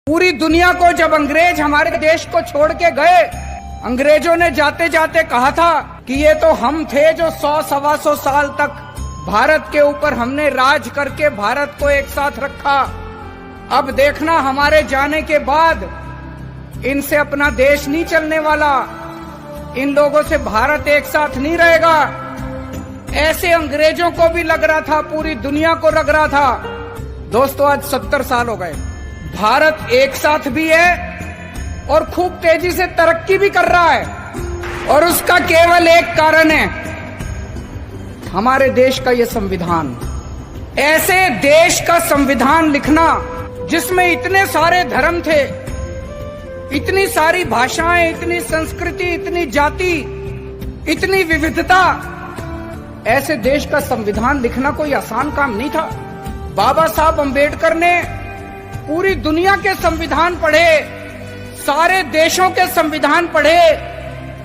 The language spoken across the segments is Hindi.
पूरी दुनिया को जब अंग्रेज हमारे देश को छोड़ के गए, अंग्रेजों ने जाते जाते कहा था कि ये तो हम थे जो 100-125 साल तक भारत के ऊपर हमने राज करके भारत को एक साथ रखा। अब देखना हमारे जाने के बाद इनसे अपना देश नहीं चलने वाला, इन लोगों से भारत एक साथ नहीं रहेगा। ऐसे अंग्रेजों को भी लग रहा था, पूरी दुनिया को लग रहा था। दोस्तों, आज 70 साल हो गए, भारत एक साथ भी है और खूब तेजी से तरक्की भी कर रहा है, और उसका केवल एक कारण है, हमारे देश का ये संविधान। ऐसे देश का संविधान लिखना जिसमें इतने सारे धर्म थे, इतनी सारी भाषाएं, इतनी संस्कृति, इतनी जाति, इतनी विविधता, ऐसे देश का संविधान लिखना कोई आसान काम नहीं था। बाबा साहब अम्बेडकर ने पूरी दुनिया के संविधान पढ़े, सारे देशों के संविधान पढ़े,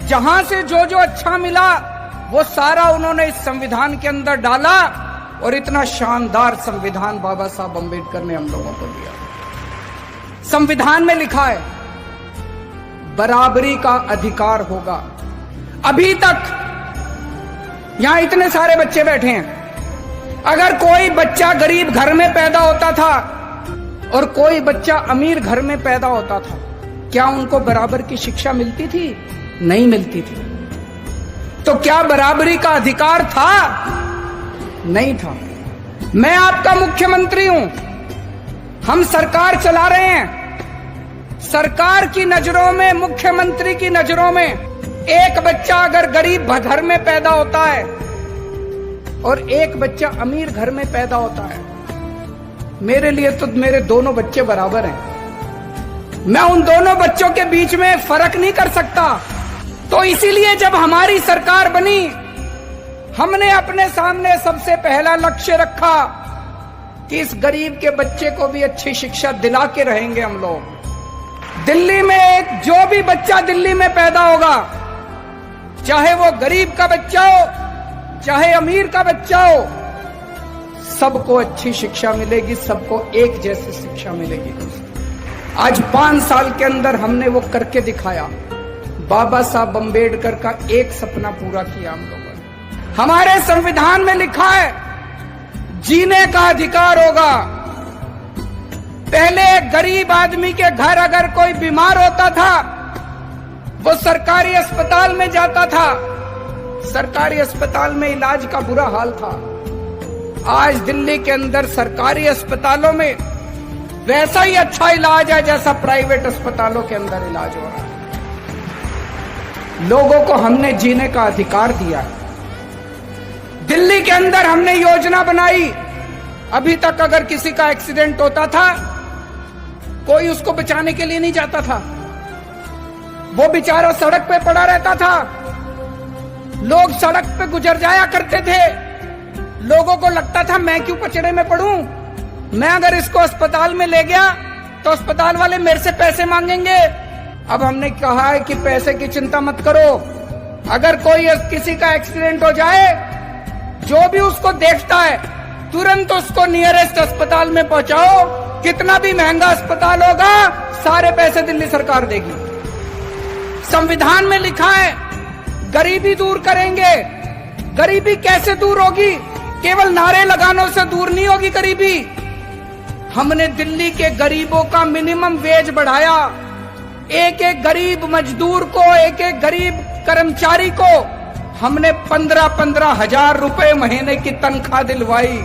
जहां से जो जो अच्छा मिला वो सारा उन्होंने इस संविधान के अंदर डाला, और इतना शानदार संविधान बाबा साहब अम्बेडकर ने हम लोगों को दिया। संविधान में लिखा है बराबरी का अधिकार होगा। अभी तक यहां इतने सारे बच्चे बैठे हैं, अगर कोई बच्चा गरीब घर में पैदा होता था और कोई बच्चा अमीर घर में पैदा होता था, क्या उनको बराबर की शिक्षा मिलती थी? नहीं मिलती थी। तो क्या बराबरी का अधिकार था? नहीं था। मैं आपका मुख्यमंत्री हूं, हम सरकार चला रहे हैं। सरकार की नजरों में, मुख्यमंत्री की नजरों में, एक बच्चा अगर गरीब घर में पैदा होता है और एक बच्चा अमीर घर में पैदा होता है, मेरे लिए तो मेरे दोनों बच्चे बराबर हैं। मैं उन दोनों बच्चों के बीच में फर्क नहीं कर सकता। तो इसीलिए जब हमारी सरकार बनी, हमने अपने सामने सबसे पहला लक्ष्य रखा कि इस गरीब के बच्चे को भी अच्छी शिक्षा दिला के रहेंगे हम लोग। दिल्ली में जो भी बच्चा दिल्ली में पैदा होगा, चाहे वो गरीब का बच्चा हो, चाहे अमीर का बच्चा हो, सबको अच्छी शिक्षा मिलेगी, सबको एक जैसी शिक्षा मिलेगी। आज 5 साल के अंदर हमने वो करके दिखाया। बाबा साहब अम्बेडकर का एक सपना पूरा किया हम लोगों ने। हमारे संविधान में लिखा है जीने का अधिकार होगा। पहले गरीब आदमी के घर अगर कोई बीमार होता था, वो सरकारी अस्पताल में जाता था, सरकारी अस्पताल में इलाज का बुरा हाल था। आज दिल्ली के अंदर सरकारी अस्पतालों में वैसा ही अच्छा इलाज है जैसा प्राइवेट अस्पतालों के अंदर इलाज हो रहा है। लोगों को हमने जीने का अधिकार दिया है। दिल्ली के अंदर हमने योजना बनाई, अभी तक अगर किसी का एक्सीडेंट होता था, कोई उसको बचाने के लिए नहीं जाता था, वो बेचारा सड़क पे पड़ा रहता था। लोग सड़क पे गुजर जाया करते थे, लोगों को लगता था मैं क्यों पचड़े में पड़ूं, मैं अगर इसको अस्पताल में ले गया तो अस्पताल वाले मेरे से पैसे मांगेंगे। अब हमने कहा है कि पैसे की चिंता मत करो, अगर कोई किसी का एक्सीडेंट हो जाए, जो भी उसको देखता है तुरंत उसको नियरेस्ट अस्पताल में पहुंचाओ। कितना भी महंगा अस्पताल होगा, सारे पैसे दिल्ली सरकार देगी। संविधान में लिखा है गरीबी दूर करेंगे। गरीबी कैसे दूर होगी? केवल नारे लगानों से दूर नहीं होगी गरीबी। हमने दिल्ली के गरीबों का मिनिमम वेज बढ़ाया। एक एक गरीब मजदूर को, एक एक गरीब कर्मचारी को हमने 15-15 हजार रुपए महीने की तनख्वाह दिलवाई।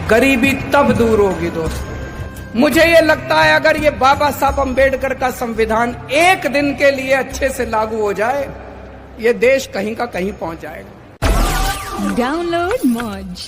गरीबी तब दूर होगी दोस्तों। मुझे ये लगता है अगर ये बाबा साहब अम्बेडकर का संविधान एक दिन के लिए अच्छे से लागू हो जाए, ये देश कहीं का कहीं पहुंच जाएगा। Download Moj.